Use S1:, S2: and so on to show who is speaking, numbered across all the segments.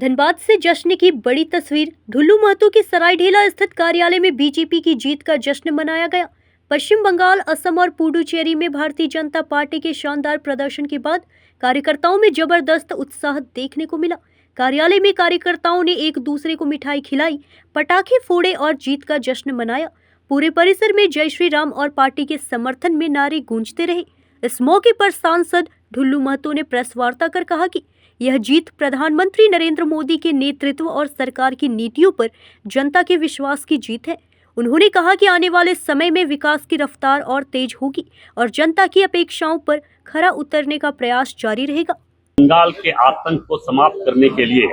S1: धनबाद से जश्न की बड़ी तस्वीर। ढुल्लू महतो के सरायढेला स्थित कार्यालय में बीजेपी की जीत का जश्न मनाया गया। पश्चिम बंगाल, असम और पुडुचेरी में भारतीय जनता पार्टी के शानदार प्रदर्शन के बाद कार्यकर्ताओं में जबरदस्त उत्साह देखने को मिला। कार्यालय में कार्यकर्ताओं ने एक दूसरे को मिठाई खिलाई, पटाखे फोड़े और जीत का जश्न मनाया। पूरे परिसर में जय श्री राम और पार्टी के समर्थन में नारे गूंजते रहे। इस मौके पर सांसद ढुल्लू महतो ने प्रेस वार्ता कर कहा कि यह जीत प्रधानमंत्री नरेंद्र मोदी के नेतृत्व और सरकार की नीतियों पर जनता के विश्वास की जीत है। उन्होंने कहा कि आने वाले समय में विकास की रफ्तार और तेज होगी और जनता की अपेक्षाओं पर खरा उतरने का प्रयास जारी रहेगा।
S2: बंगाल के आतंक को समाप्त करने के लिए,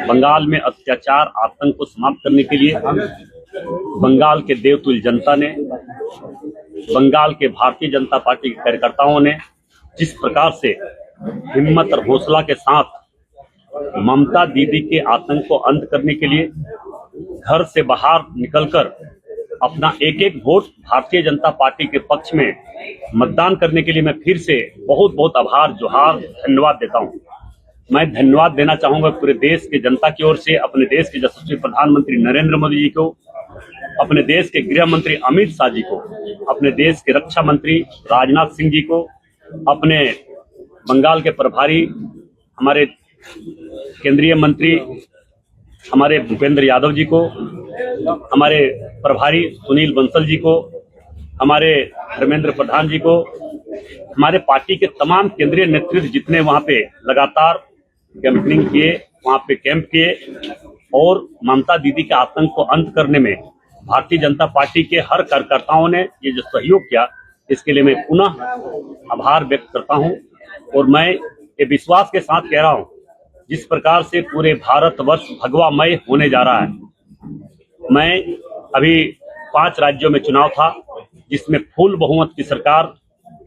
S2: बंगाल में अत्याचार आतंक को समाप्त करने के लिए बंगाल के देवतुल्य जनता ने, बंगाल के भारतीय जनता पार्टी के कार्यकर्ताओं ने जिस प्रकार से हिम्मत और हौसला के साथ ममता दीदी के आतंक को अंत करने के लिए घर से बाहर निकलकर अपना एक एक वोट भारतीय जनता पार्टी के पक्ष में मतदान करने के लिए मैं फिर से बहुत बहुत आभार जोहार धन्यवाद देता हूं। मैं धन्यवाद देना चाहूंगा पूरे देश के जनता की ओर से, अपने देश के यशस्वी प्रधानमंत्री नरेंद्र मोदी जी को, अपने देश के गृह मंत्री अमित शाह जी को, अपने देश के रक्षा मंत्री राजनाथ सिंह जी को, अपने बंगाल के प्रभारी हमारे केंद्रीय मंत्री हमारे भूपेंद्र यादव जी को, हमारे प्रभारी सुनील बंसल जी को, हमारे धर्मेंद्र प्रधान जी को, हमारे पार्टी के तमाम केंद्रीय नेतृत्व जितने वहां पे लगातार कैंपिंग किए, वहां पे कैंप किए और ममता दीदी के आतंक को अंत करने में भारतीय जनता पार्टी के हर कार्यकर्ताओं ने ये जो सहयोग किया, इसके लिए मैं पुनः आभार व्यक्त करता हूं। और मैं ये विश्वास के साथ कह रहा हूं, जिस प्रकार से पूरे भारतवर्ष भगवामय होने जा रहा है, मैं अभी 5 राज्यों में चुनाव था जिसमें फुल बहुमत की सरकार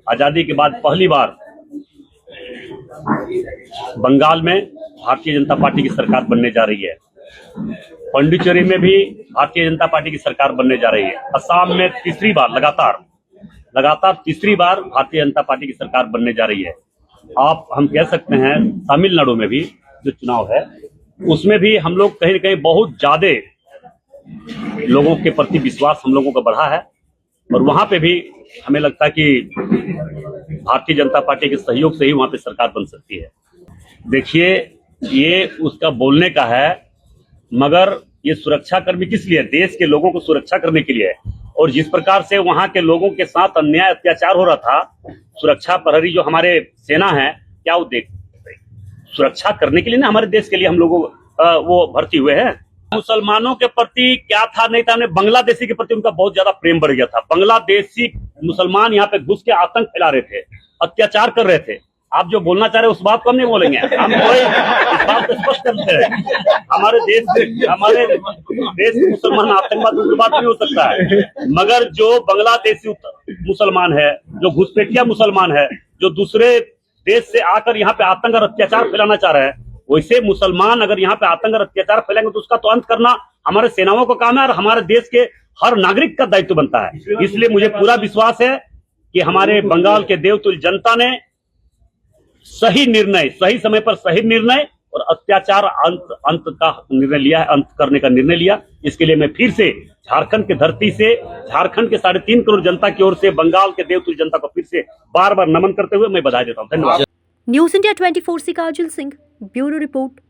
S2: आजादी के बाद पहली बार बंगाल में भारतीय जनता पार्टी की सरकार बनने जा रही है। पुडुचेरी में भी भारतीय जनता पार्टी की सरकार बनने जा रही है। असम में तीसरी बार लगातार तीसरी बार भारतीय जनता पार्टी की सरकार बनने जा रही है। हम कह सकते हैं तमिलनाडु में भी जो चुनाव है उसमें भी हम लोग कहीं न कहीं बहुत ज्यादा लोगों के प्रति विश्वास हम लोगों का बढ़ा है और वहां पे भी हमें लगता है कि भारतीय जनता पार्टी के सहयोग से ही वहां पे सरकार बन सकती है। देखिए, ये उसका बोलने का है, मगर ये सुरक्षा कर्मी किस लिए? देश के लोगों को सुरक्षा करने के लिए है। और जिस प्रकार से वहां के लोगों के साथ अन्याय अत्याचार हो रहा था, सुरक्षा प्रहरी जो हमारे सेना है, क्या वो सुरक्षा करने के लिए ना हमारे देश के लिए हम लोगों वो भर्ती हुए हैं। मुसलमानों के प्रति क्या था नहीं था, हमने बांग्लादेशी के प्रति उनका बहुत ज्यादा प्रेम बढ़ गया था। बांग्लादेशी मुसलमान यहाँ पे घुस के आतंक फैला रहे थे, अत्याचार कर रहे थे। आप जो बोलना चाह रहे उस बात को हम नहीं बोलेंगे, हम इस बात को स्पष्ट करते हैं। हमारे देश के मुसलमान आतंकवाद की बात नहीं हो सकता है, मगर जो बांग्लादेशी मुसलमान है, जो घुसपैठिया मुसलमान है, जो दूसरे देश से आकर यहाँ पे आतंक और अत्याचार फैलाना चाह रहे हैं, वैसे मुसलमान अगर यहाँ पे आतंक और अत्याचार फैलेंगे तो उसका तो अंत करना हमारे सेनाओं का काम है और हमारे देश के हर नागरिक का दायित्व बनता है। इसलिए मुझे पूरा विश्वास है कि हमारे बंगाल के देवतुल्य जनता ने सही निर्णय, सही समय पर सही निर्णय और अत्याचार अंत का निर्णय लिया है, अंत करने का निर्णय लिया। इसके लिए मैं फिर से झारखंड की धरती से, झारखंड के 3.5 करोड़ जनता की ओर से बंगाल के देवतुल्य जनता को फिर से बार बार नमन करते हुए मैं बधाई देता हूँ। धन्यवाद।
S1: न्यूज़ इंडिया 24 से काजल सिंह, ब्यूरो रिपोर्ट।